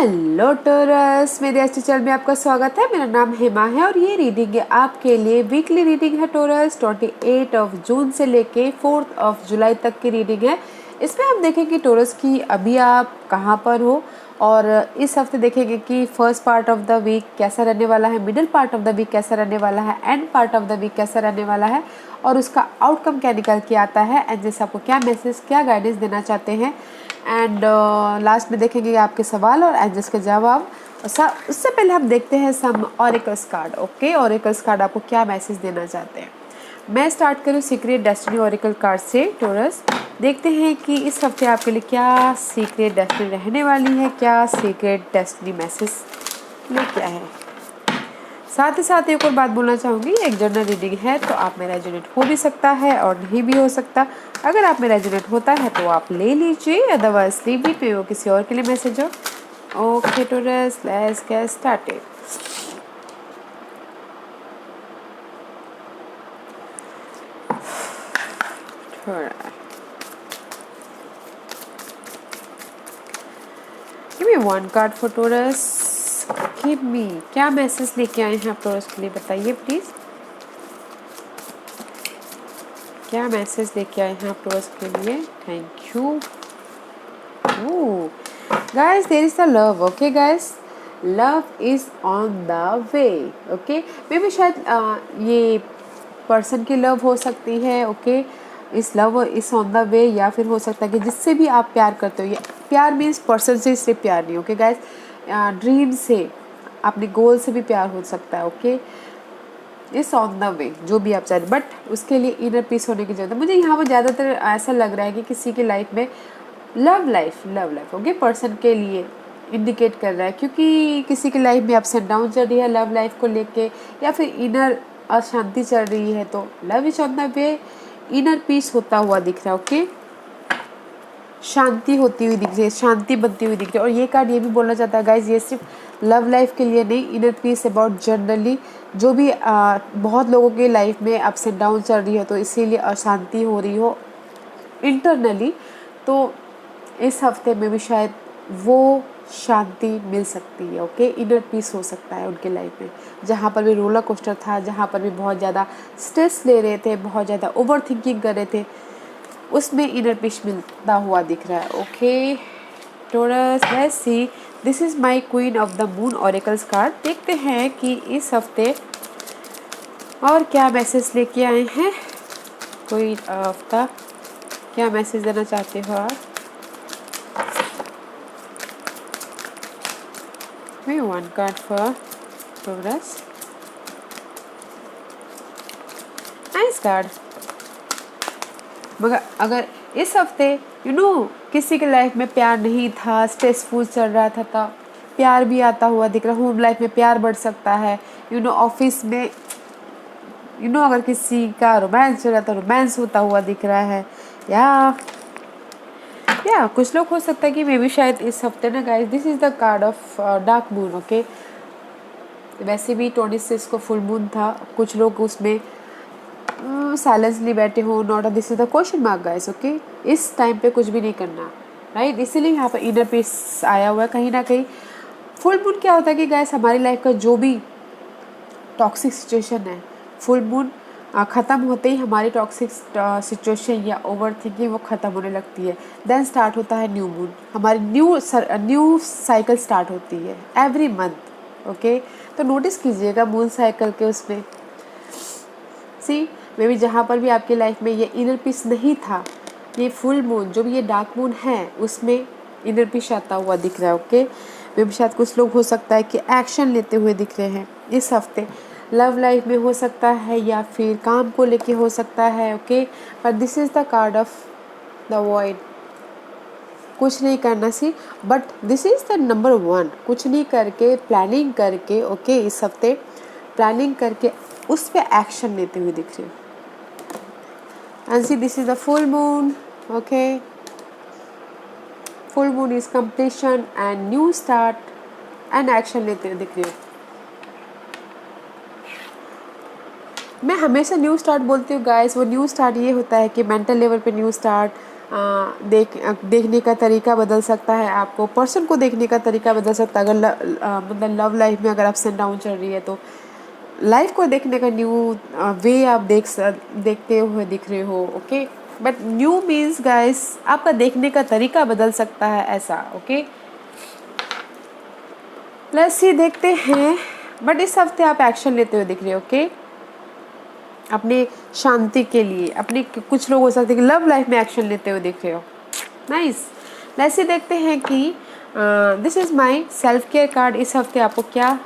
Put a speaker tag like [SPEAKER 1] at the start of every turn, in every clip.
[SPEAKER 1] Hello torus, मेरे अच्छे channel में आपका स्वागत है। मेरा नाम हेमा है और ये रीडिंग है आपके लिए। वीकली रीडिंग है टोरस, 28 जून से लेके 4 जुलाई तक की रीडिंग है। इसमें हम देखेंगे टोरस की अभी आप कहाँ पर हो, और इस हफ्ते देखेंगे कि first part of the week कैसा रहने वाला है, middle part of the week कैसा रहने वाला है, end part of the week कैसा रहने वाला है, और उसका आउटकम क्या निकल के आता है, एंड जैसे आपको क्या मैसेज, क्या गाइडेंस देना चाहते हैं। एंड लास्ट में देखेंगे आपके सवाल और एंजल्स के जवाब। उससे पहले हम देखते हैं सम oracles card. Okay, oracles card आपको क्या मैसेज देना चाहते हैं। मैं स्टार्ट करूँ सीक्रेट डेस्टिनी ऑरेकल कार्ड से टोरस। देखते हैं कि इस हफ्ते आपके लिए क्या सीक्रेट डेस्टिनी रहने वाली है, क्या सीक्रेट डेस्टिनी मैसेज लेके आए हैं। साथ ही साथ एक और बात बोलना चाहूँगी, एक जनरल रीडिंग है तो आप में रेजोनेट हो भी सकता है और नहीं भी हो सकता। अगर आप में रेजोनेट होता है तो आप ले लीजिए, अदरवाइज लीव इट, वो किसी और के लिए मैसेज हो। Okay Taurus, let's get started. Give me one card for Taurus. Give me, क्या मैसेज लेके आए हैं आप टोरस के लिए, बताइए प्लीज। क्या मैसेज लेके आए हैं आप टोरस के लिए। Thank you. Guys, there is a love. Okay guys, love is on the way. Okay, मे भी शायद ये पर्सन की लव हो सकती है। ओके, इस love is on the way, या फिर हो सकता है कि जिससे भी आप प्यार करते हो, ये प्यार मीन्स पर्सन से सिर्फ प्यार नहीं। ओके गाइस, ड्रीम से, अपने गोल से भी प्यार हो सकता है। ओके, इस ऑन द वे, जो भी आप चाहते, बट उसके लिए इनर पीस होने की जरूरत है। मुझे यहाँ पर ज़्यादातर ऐसा लग रहा है कि किसी की लाइफ में लव लाइफ ओके पर्सन के लिए इंडिकेट कर रहा है, क्योंकि किसी की लाइफ में अप्स एंड डाउन चल रही है लव लाइफ को लेके, या फिर इनर अशांति चल रही है, तो love is on the way, inner peace होता हुआ दिख रहा है। ओके, शांति होती हुई दिख रही है, शांति बनती हुई दिख रही है। और ये कार्ड ये भी बोलना चाहता है गाइज, ये सिर्फ लव लाइफ के लिए नहीं, इनर पीस अबाउट जनरली जो भी बहुत लोगों की लाइफ में अप्स एंड डाउन चल रही है, तो इसीलिए अशांति हो रही हो इंटरनली, तो इस हफ्ते में भी शायद वो शांति मिल सकती है। ओके, इनर पीस हो सकता है उनके लाइफ में। जहाँ पर भी रोलर कोस्टर था, जहाँ पर भी बहुत ज़्यादा स्ट्रेस ले रहे थे, बहुत ज़्यादा ओवर थिंकिंग कर रहे थे, उसमें इनर पीस मिलता हुआ दिख रहा है। Okay Taurus, let's see, this is my queen of the moon oracles card. देखते हैं कि इस हफ्ते और क्या मैसेज लेके आए हैं। क्वीन ऑफ द, क्या मैसेज देना चाहते हो आप। Me one card for progress. Nice card. मगर अगर इस हफ्ते किसी के लाइफ में प्यार नहीं था, स्ट्रेसफुल चल रहा था, तब प्यार भी आता हुआ दिख रहा है। होम लाइफ में प्यार बढ़ सकता है। ऑफिस में अगर किसी का रोमांस चल रहा था, रोमांस होता हुआ दिख रहा है। या कुछ लोग हो सकता है कि मे भी शायद इस हफ्ते ना guys, this is the card of dark moon. Okay, वैसे भी 26 को फुल मून था, कुछ लोग उसमें साइलेंसली बैठे हो, not this is the question mark guys. Okay, इस टाइम पे कुछ भी नहीं करना, राइट, इसीलिए यहाँ पर इनर पीस आया हुआ है कहीं ना कहीं। फुल मून क्या होता है कि गाइस, हमारी लाइफ का जो भी टॉक्सिक सिचुएशन है, फुल मून ख़त्म होते ही हमारी टॉक्सिक सिचुएशन या ओवर थिंकिंग वो ख़त्म होने लगती है। देन स्टार्ट होता है न्यू मून, हमारी न्यू साइकिल स्टार्ट होती है एवरी मंथ। ओके, तो नोटिस कीजिएगा मून साइकिल के उसमें सी, मे भी जहाँ पर भी आपकी लाइफ में ये इनर पीस नहीं था, ये फुल मून जो भी ये डार्क मून है उसमें इनर पीस आता हुआ दिख रहा है। ओके, मे भी शायद कुछ लोग हो सकता है कि एक्शन लेते हुए दिख रहे हैं इस हफ्ते, लव लाइफ में हो सकता है या फिर काम को लेके हो सकता है। Okay, but this is the card of the void, कुछ नहीं करना see, but this is the number 1, कुछ नहीं करके प्लानिंग करके, ओके, इस हफ्ते प्लानिंग करके उस पर एक्शन लेते हुए दिख रही है। And see, this is the full moon. Okay, full moon is completion and new start and action लेते हुए दिख रही है। मैं हमेशा न्यू स्टार्ट बोलती हूँ गाइस, वो न्यू स्टार्ट ये होता है कि मेंटल लेवल पे न्यू स्टार्ट, देखने का तरीका बदल सकता है, आपको पर्सन को देखने का तरीका बदल सकता है। अगर मतलब लव लाइफ में अगर अप्स एंड डाउन चल रही है तो लाइफ को देखने का न्यू वे आप देखते हुए दिख रहे हो। Okay, but new means guys आपका देखने का तरीका बदल सकता है ऐसा। ओके, प्लस ये देखते हैं, बट इस हफ्ते आप एक्शन लेते हुए दिख रहे हो। ओके, अपने शांति के लिए, अपने कुछ लोग हो सकते हैं कि लव लाइफ में एक्शन लेते हुए दिख रहे हो। नाइस। ऐसे देखते हैं कि this is my self care card. इस हफ्ते आपको क्या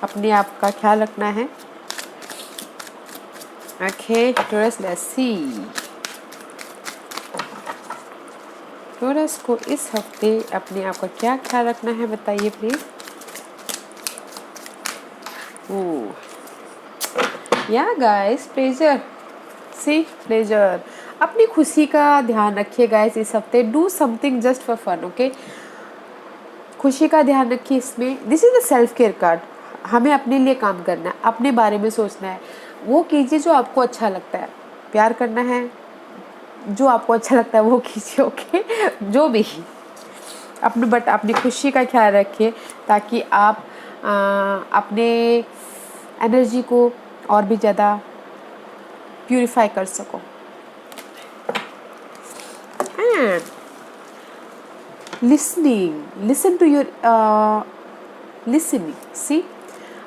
[SPEAKER 1] अपने आप का ख्याल रखना है। Okay taurus, let's see taurus को इस हफ्ते अपने आप का क्या ख्याल रखना है, बताइए प्लीज। या गाइस, प्लेजर, सी प्लेजर। अपनी खुशी का ध्यान रखिए गाइस इस हफ्ते। Do something just for fun. Okay, खुशी का ध्यान रखिए इसमें। This is the self care card. हमें अपने लिए काम करना है, अपने बारे में सोचना है। वो कीजिए जो आपको अच्छा लगता है। प्यार करना है, जो आपको अच्छा लगता है वो कीजिए। ओके, जो भी अपने, बट अपनी खुशी का ख्याल रखिए ताकि आप अपने एनर्जी को और भी ज़्यादा प्यूरिफाई कर सको। And listen to your listening, see.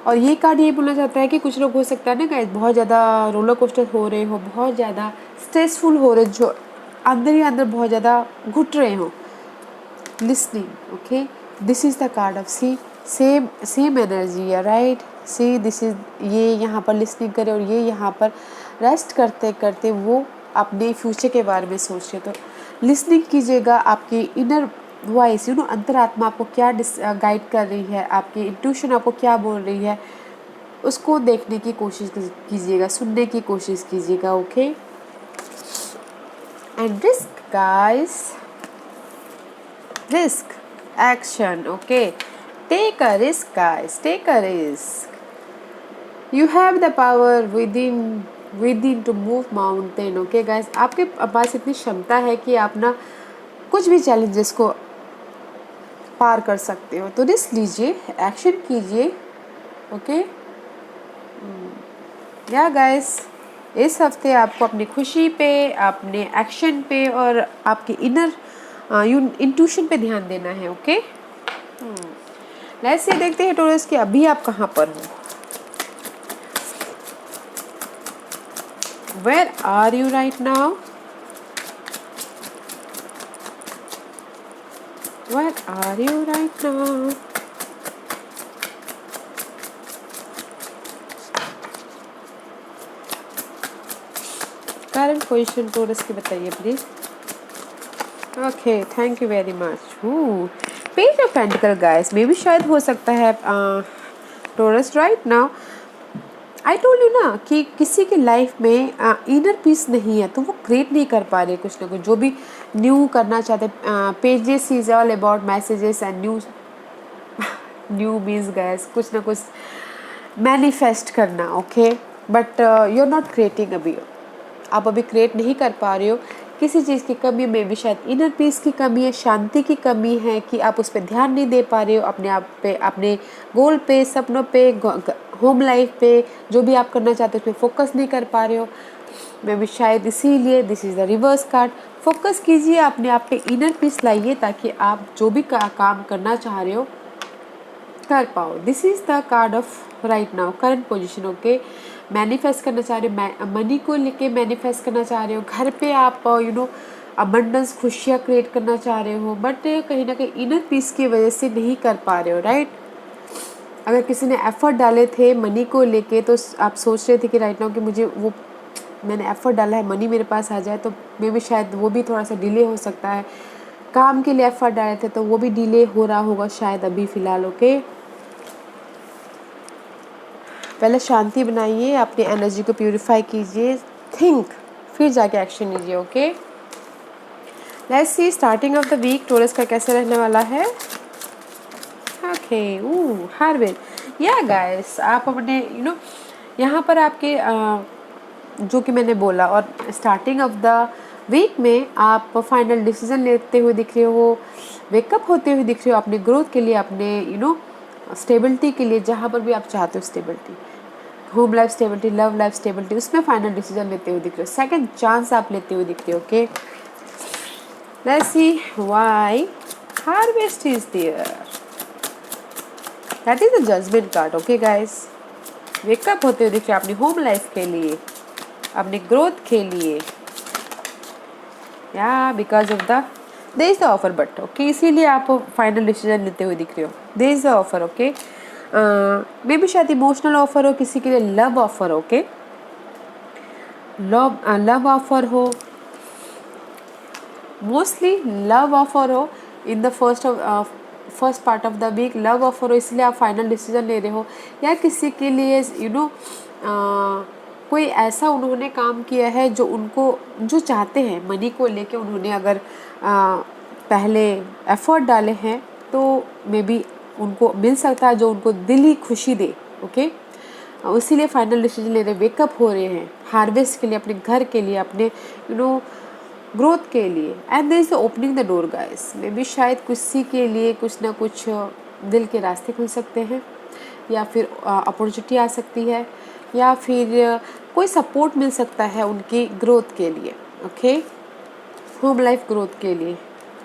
[SPEAKER 1] और ये कार्ड ये बोलना चाहता है कि कुछ लोग हो सकता है ना गाइस बहुत ज़्यादा रोलर कोस्टर हो रहे हो, बहुत ज़्यादा स्ट्रेसफुल हो रहे, जो अंदर ही अंदर बहुत ज़्यादा घुट रहे हो। Listening, okay, this is the card of see, same energy है, राइट। सी दिस इज, ये यहाँ पर लिसनिंग करे और ये यहाँ पर रेस्ट करते करते वो अपने फ्यूचर के बारे में सोच रहे। तो लिसनिंग कीजिएगा, आपकी इनर वॉइस, अंतरात्मा आपको क्या गाइड कर रही है, आपकी इंट्यूशन आपको क्या बोल रही है, उसको देखने की कोशिश कीजिएगा, सुनने की कोशिश कीजिएगा। Okay, and risk guys, risk action. Okay, take a risk guys, take a risk. You have the power within to move mountain. Okay guys, आपके पास इतनी क्षमता है कि आप ना कुछ भी चैलेंजेस को पार कर सकते हो। तो रिस्क लीजिए, एक्शन कीजिए। ओके या गाइस, इस हफ्ते आपको अपनी खुशी पे, अपने एक्शन पे और आपके इनर इंट्यूशन पे ध्यान देना है। ओके, लेट्स से देखते हैं टॉरस कि अभी आप कहाँ पर हो। Where are you right now? Where are you right now? Current position Taurus की बताइए please. Okay, thank you very much. Page of pentacle guys, मे भी शायद हो सकता है Taurus right now. I told you ना कि किसी की लाइफ में इनर पीस नहीं है तो वो क्रिएट नहीं कर पा रहे कुछ ना कुछ, जो भी न्यू करना चाहते। Pages is all about messages and new means guys कुछ ना कुछ मैनिफेस्ट करना। Okay, but you are not creating. अभी आप अभी क्रिएट नहीं कर पा रहे हो, किसी चीज़ की कमी में भी, शायद इनर पीस की कमी है, शांति की कमी है कि आप उस पर ध्यान नहीं दे पा रहे हो, अपने आप पे, अपने गोल पे, सपनों पे, होम लाइफ पे, जो भी आप करना चाहते हो उस पर फोकस नहीं कर पा रहे हो। मैं भी शायद इसीलिए this is the reverse card. Focus कीजिए, अपने आप पे इनर पीस लाइए ताकि आप जो भी काम करना चाह रहे हो कर पाओ। This is the card of right now, current position. Okay, manifest करना चाह रहे हो, मनी को लेके मैनिफेस्ट करना चाह रहे हो, घर पे आप अबंडेंस, खुशियाँ क्रिएट करना चाह रहे हो, बट कहीं ना कहीं इनर पीस की वजह से नहीं कर पा रहे हो, राइट। अगर किसी ने एफर्ट डाले थे मनी को लेके तो आप सोच रहे थे कि राइट नाउ कि मुझे वो, मैंने एफर्ट डाला है, मनी मेरे पास आ जाए, तो मे भी शायद वो भी थोड़ा सा डिले हो सकता है। काम के लिए एफर्ट डाले थे तो वो भी डिले हो रहा होगा शायद अभी फ़िलहाल। ओके, पहले शांति बनाइए, अपनी एनर्जी को प्यूरिफाई कीजिए, थिंक, फिर जाके एक्शन लीजिए। Okay, let's see starting of the week Taurus का कैसे रहने वाला है। ओके, हर वे या गाइस, आप अपने यहाँ पर आपके जो कि मैंने बोला, और स्टार्टिंग ऑफ द वीक में आप फाइनल डिसीजन लेते हुए दिख रहे हो, वेकअप होते हुए दिख रहे हो अपने ग्रोथ के लिए, अपने स्टेबिलिटी के लिए, जहाँ पर भी आप चाहते हो stability, home life stability, love life stability, उसमें फाइनल डिसीजन लेते हुए दिख रहे हो, सेकंड चांस आप लेते हुए दिख रहे हो। Okay, let's see why harvest is there. That is the judgement card. Okay guys, wake up होते हुए दिख रहे हो अपनी होम लाइफ के लिए, अपने ग्रोथ के लिए, या because of the there is the offer but. Okay, इसीलिए आप फाइनल डिसीजन लेते हुए दिख रहे हो। There is the offer. Okay, maybe शायद इमोशनल ऑफर हो, किसी के लिए love offer. Okay, love offer हो, मोस्टली लव ऑफर हो in the first part of the week, love offer हो इसलिए आप फाइनल डिसीजन ले रहे हो, या किसी के लिए कोई ऐसा उन्होंने काम किया है जो उनको जो चाहते हैं, मनी को लेके उन्होंने अगर पहले एफर्ट डाले हैं तो मे बी उनको मिल सकता है जो उनको दिल ही खुशी दे। ओके, इसीलिए फाइनल डिसीजन ले रहे, वेकअप हो रहे हैं हार्वेस्ट के लिए, अपने घर के लिए, अपने ग्रोथ के लिए। And there is opening the door guys, maybe शायद किसी के लिए कुछ ना कुछ दिल के रास्ते खुल सकते हैं, या फिर अपॉर्चुनिटी आ सकती है, या फिर कोई सपोर्ट मिल सकता है उनकी ग्रोथ के लिए। ओके, होम लाइफ ग्रोथ के लिए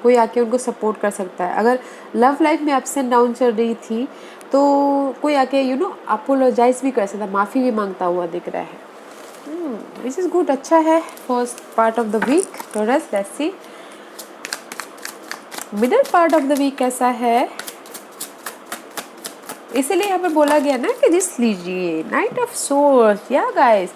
[SPEAKER 1] कोई आके उनको सपोर्ट कर सकता है। अगर लव लाइफ में अप्स एंड डाउन चल रही थी तो कोई आके अपोलोजाइज भी कर सकता, माफ़ी भी मांगता हुआ दिख रहा है। दिस इज गुड, अच्छा है first part of the week. Let's see middle part of the week कैसा है। इसीलिए यहाँ पर बोला गया ना कि रिस्क लीजिए, नाइट ऑफ सोर्स। या गाइस,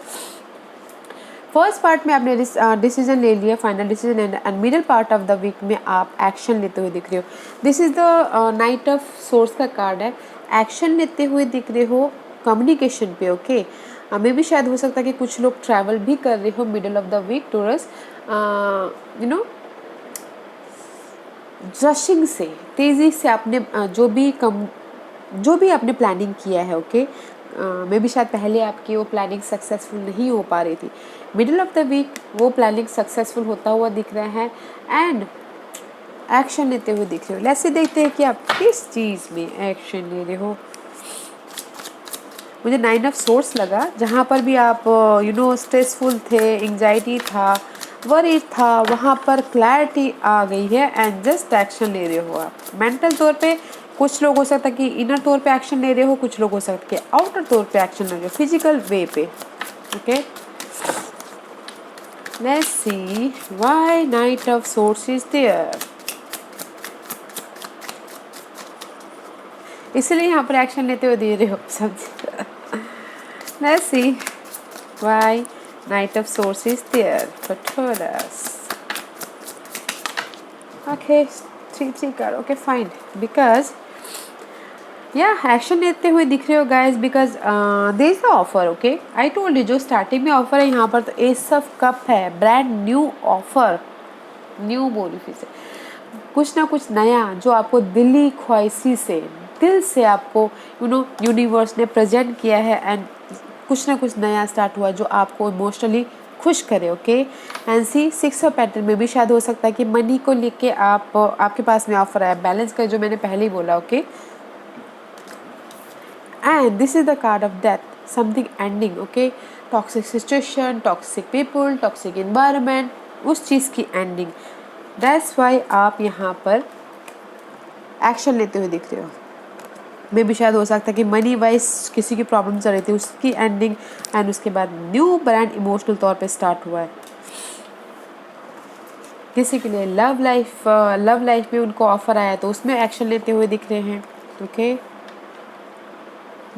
[SPEAKER 1] फर्स्ट पार्ट में आपने डिसीजन ले लिया, final decision, and middle part of the week में आप एक्शन लेते हुए दिख रहे हो। This is the knight of swords का कार्ड है, एक्शन लेते हुए दिख रहे हो कम्युनिकेशन पे। ओके, हमें भी शायद हो सकता है कि कुछ लोग ट्रैवल भी कर रहे हो middle of the week Taurus, rushing से, तेज़ी से आपने जो भी आपने प्लानिंग किया है। ओके, मे बी शायद पहले आपकी वो प्लानिंग सक्सेसफुल नहीं हो पा रही थी, मिडिल ऑफ द वीक वो प्लानिंग सक्सेसफुल होता हुआ दिख रहा है, एंड एक्शन लेते हुए दिख रहे हो। ऐसे देखते हैं कि आप किस चीज़ में एक्शन ले रहे हो। मुझे 9 ऑफ सोर्स लगा, जहाँ पर भी आप स्ट्रेसफुल थे, एंजाइटी था, वरी था, वहाँ पर क्लैरिटी आ गई है, एंड जस्ट एक्शन ले रहे हो आप। मेंटल तौर पे कुछ लोग हो सकता है कि इनर तौर पे एक्शन ले रहे हो, कुछ लोग हो सकता है कि आउटर तौर पे एक्शन ले रहे हो, फिजिकल वे पे। Okay, let's see why knight of swords is there. इसलिए यहाँ पर एक्शन लेते हुए दे रहे हो समझ। Let's see why knight of swords is there for Taurus. Okay, 3 card. Okay, fine. Because action लेते हुए दिख रहे हो guys, because there is the offer. Okay, I told you, जो स्टार्टिंग में ऑफर है यहाँ पर तो एस ऑफ कप है, ब्रांड न्यू ऑफर, न्यू बोली फिर से, कुछ ना कुछ नया जो आपको दिली ख्वाहिशी से, दिल से आपको यूनिवर्स ने प्रेजेंट किया है, एंड कुछ ना कुछ नया स्टार्ट हुआ जो आपको इमोशनली खुश करे। Okay, and C 6 of Paintal में भी शायद हो सकता है कि मनी को लेके आपके पास में ऑफर आया, बैलेंस का जो मैंने पहले ही बोला। Okay, and this is the card of death, something ending. Okay, toxic situation, toxic people, toxic environment, उस चीज़ की एंडिंग। दैट्स वाई आप यहाँ पर एक्शन लेते हुए दिख रहे हो। मे भी शायद हो सकता है कि मनी वाइज किसी की प्रॉब्लम चल रही थी, उसकी एंडिंग, एंड उसके बाद न्यू ब्रांड इमोशनल तौर पे स्टार्ट हुआ है। किसी के लिए लव लाइफ में उनको ऑफर आया तो उसमें एक्शन लेते हुए दिख रहे हैं। ओके,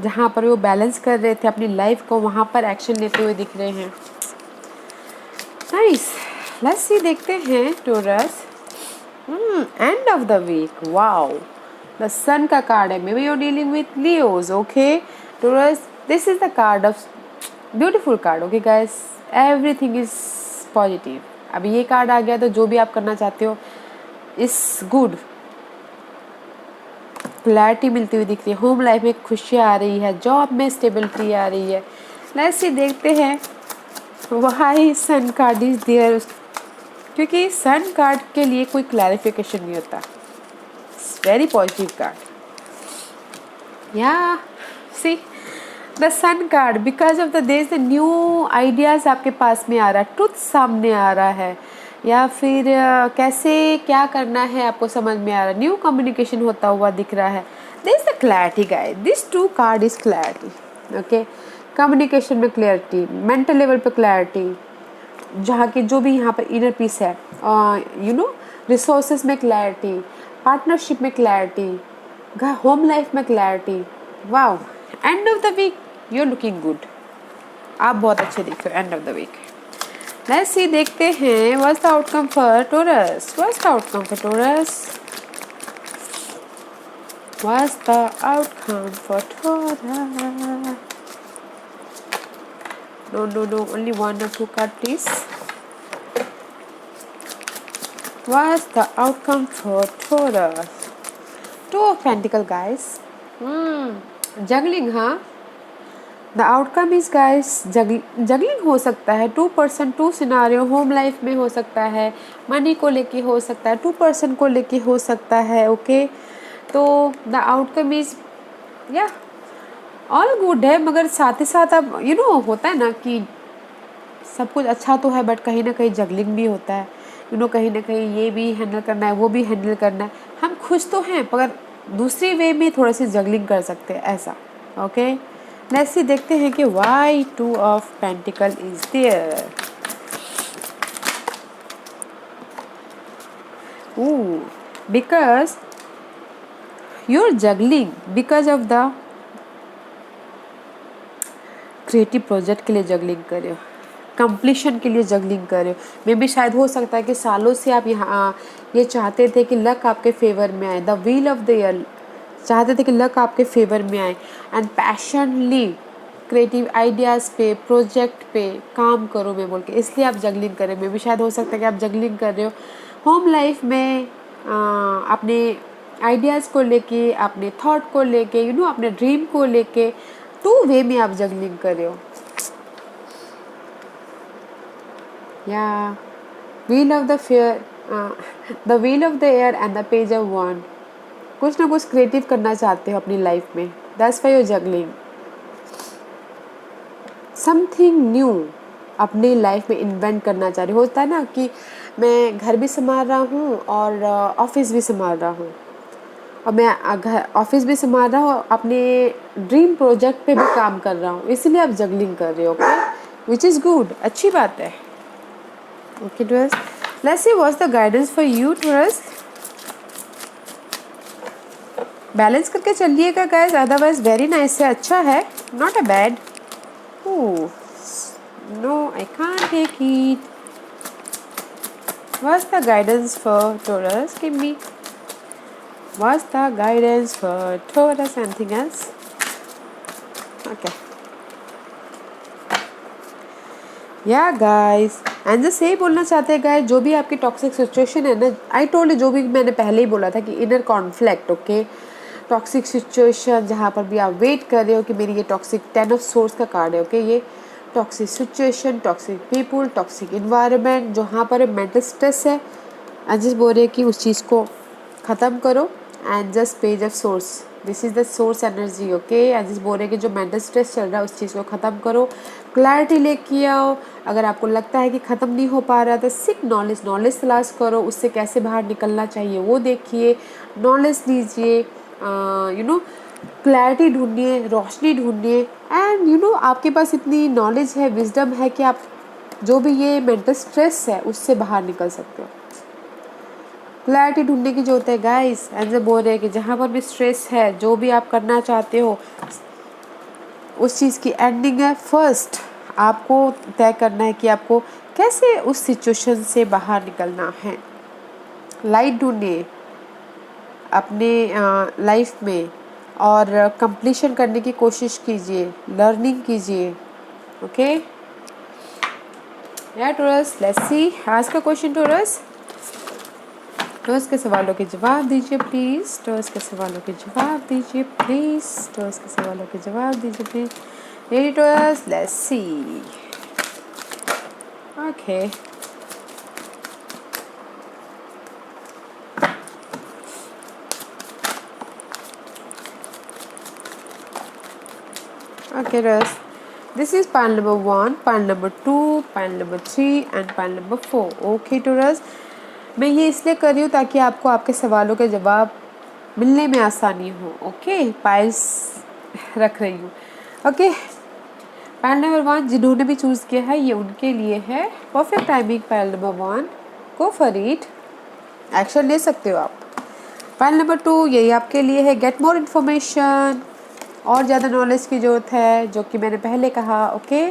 [SPEAKER 1] जहाँ पर वो बैलेंस कर रहे थे अपनी लाइफ को, वहाँ पर एक्शन लेते हुए दिख रहे हैं। नाइस, लेट्स सी, देखते हैं Taurus end of the week. Wow, the sun का कार्ड है, maybe you dealing with Leos. Okay Taurus, this is the card of beautiful card. Okay guys, everything is positive. अब ये card आ गया तो जो भी आप करना चाहते हो इज गुड, क्लैरिटी मिलती हुई दिख रही है, होम लाइफ में खुशियाँ आ रही है, जॉब में स्टेबिलिटी आ रही है। लेट्स सी, देखते हैं why sun card is there क्योंकि सन कार्ड के लिए कोई क्लैरिफिकेशन नहीं होता. Very positive card. Yeah see the sun card, because of the there is new ideas आपके पास में आ रहा है, ट्रुथ सामने आ रहा है, या फिर कैसे क्या करना है आपको समझ में आ रहा है, न्यू कम्युनिकेशन होता हुआ दिख रहा है. There is the clarity guys, this two card is clarity. Okay, communication में क्लैरिटी, मेंटल लेवल पे क्लैरिटी, जहाँ की जो भी यहाँ पर इनर पीस है, रिसोर्सेज में क्लैरिटी, पार्टनरशिप में क्लैरिटी, होम लाइफ में clarity. Wow, end of the week you are looking good. आप बहुत अच्छे दिख रहे हो end of the week. Let's see, देखते हैं what's the outcome for Taurus. What's the outcome for Taurus? What's the outcome for Taurus? No, only one or two card please. What's the outcome for Taurus? Two of Pentacles guys. Juggling, हाँ. The outcome is guys juggling हो सकता है. 2% 2 scenario home life में हो सकता है, money को लेके हो सकता है, 2% को लेके हो सकता है. ओके, तो द आउटकम इज या ऑल गुड है, मगर साथ ही साथ अब होता है ना कि सब कुछ अच्छा तो है बट कहीं ना कहीं जगलिंग भी होता है. कहीं ना कहीं ये भी हैंडल करना है, वो भी हैंडल करना है. हम खुश तो हैं मगर दूसरी वे में थोड़ी सी जगलिंग कर सकते हैं ऐसा. ओके, लेट्स सी, देखते हैं कि why 2 of pentacle is there. Because you are juggling because of the creative project के लिए जगलिंग कर रहे हो, कंप्लीशन के लिए जगलिंग कर रहे हो. मे भी शायद हो सकता है कि सालों से आप यहाँ ये चाहते थे कि लक आपके फेवर में आए, the wheel of the year, चाहते थे कि लक आपके फेवर में आए, एंड पैशनली क्रिएटिव आइडियाज़ पे, प्रोजेक्ट पे काम करो मैं बोल के, इसलिए आप जगलिंग कर रहे हो. मे भी शायद हो सकता है कि आप जगलिंग कर रहे हो होम लाइफ में, अपने आइडियाज़ को लेके, अपने थॉट को लेके, अपने ड्रीम को लेके, 2 वे में आप जगलिंग कर रहे हो. या wheel of the fair, the wheel of the air and the page of one. कुछ ना कुछ क्रिएटिव करना चाहते हो अपनी लाइफ में, that's why you are juggling. Something new अपनी लाइफ में इन्वेंट करना चाह रहे हो. होता है ना कि मैं घर भी संभाल रहा हूँ और ऑफिस भी संभाल रहा हूँ, और मैं घर ऑफिस भी संभाल रहा हूँ, अपने ड्रीम प्रोजेक्ट पे भी काम कर रहा हूँ, इसीलिए आप जगलिंग कर रहे हो. ओके, विच इज़ गुड, अच्छी बात है. Okay Taurus, let's see what's the guidance for you Taurus. Balance करके चलिएगा गाइस, अदरवाइज वेरी नाइस है, अच्छा है, not a bad. No I can't take it. What's the guidance for Taurus? Give me. What's the guidance for Taurus? Anything else? Okay. या guys, and just यही बोलना चाहते हैं गाइस, जो भी आपकी टॉक्सिक सिचुएशन है ना, आई टोल्ड, जो भी मैंने पहले ही बोला था कि inner conflict. Okay, toxic situation जहाँ पर भी आप वेट कर रहे हो कि मेरी ये टॉक्सिक 10 ऑफ सोर्स का कार्ड है. ओके, ये toxic situation, toxic people, toxic environment, जहाँ पर मेंटल स्ट्रेस है, एंड जस्ट बोल रहे हैं कि उस चीज़ को ख़त्म करो. And just page of source, this is the source energy. Okay, and just बोल रहे हैं कि जो मेंटल स्ट्रेस चल रहा है उस चीज़ को ख़त्म करो, क्लैरिटी लेके आओ. अगर आपको लगता है कि ख़त्म नहीं हो पा रहा तो सीख नॉलेज तलाश करो, उससे कैसे बाहर निकलना चाहिए वो देखिए, नॉलेज लीजिए, क्लैरिटी ढूंढिए, रोशनी ढूंढिए. एंड आपके पास इतनी नॉलेज है, विजडम है कि आप जो भी ये मेंटल स्ट्रेस है उससे बाहर निकल सकते हो. क्लैरिटी ढूंढने की जरूरत है गाइस. एंड जब बोल रहे हैं कि जहाँ पर भी स्ट्रेस है, जो भी आप करना चाहते हो उस चीज़ की एंडिंग है. फर्स्ट आपको तय करना है कि आपको कैसे उस सिचुएशन से बाहर निकलना है. लाइट ढूंढिए अपने लाइफ में और कंप्लीशन करने की कोशिश कीजिए, लर्निंग कीजिए. ओके या Taurus, लेट्स सी आज का क्वेश्चन. Taurus के सवालों के जवाब दीजिए प्लीज़. Taurus के सवालों के जवाब दीजिए प्लीज़. Taurus के सवालों के जवाब दीजिए please. Ready Taurus, let's see. Okay. Okay, Russ. This is pile number 1, pile number 2, pile number 3 and pile number 4. Okay, Taurus. मैं ये इसलिए कर रही हूँ ताकि आपको आपके सवालों के जवाब मिलने में आसानी हो. ओके, पाइल्स रख रही हूँ. ओके, पाइल नंबर 1 जिन्होंने भी चूज़ किया है ये उनके लिए है. Perfect timing pile number 1. Go for it. Action ले सकते हो आप. पाइल नंबर 2 यही आपके लिए है. Get more information. और ज़्यादा नॉलेज की ज़रूरत है, जो कि मैंने पहले कहा. ओके.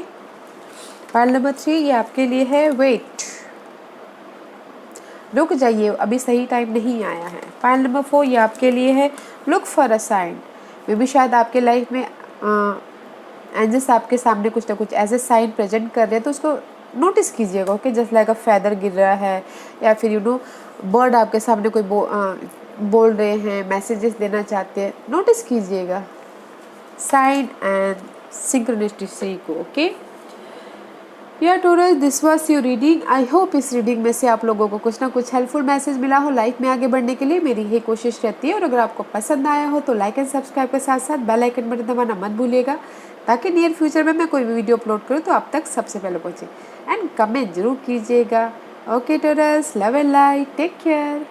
[SPEAKER 1] पाइल नंबर 3 ये आपके लिए है. वेट, रुक जाइए, अभी सही टाइम नहीं आया है. पाइल नंबर 4 ये आपके लिए है. Look for a sign. मे भी शायद आपके लाइफ में एंजल्स आपके सामने कुछ ना कुछ ऐसे साइन प्रेजेंट कर रहे हैं, तो उसको नोटिस कीजिएगा. Okay, just like a feather गिर रहा है, या फिर बर्ड आपके सामने कोई बोल रहे हैं, मैसेजेस देना चाहते हैं. नोटिस कीजिएगा साइन एंड सिंक्रोनिसिटी को. ओके या Taurus, this was your reading. I hope इस रीडिंग में से आप लोगों को कुछ ना कुछ हेल्पफुल मैसेज मिला हो. लाइफ में आगे बढ़ने के लिए मेरी यही कोशिश रहती है. और अगर आपको पसंद आया हो तो लाइक एंड सब्सक्राइब के साथ साथ बेल आइकन बटन दबाना मत भूलिएगा, ताकि नियर फ्यूचर में मैं कोई भी वीडियो अपलोड करूँ तो आप तक सबसे पहले पहुँचे. एंड कमेंट जरूर कीजिएगा. Okay Taurus, love and light, take care.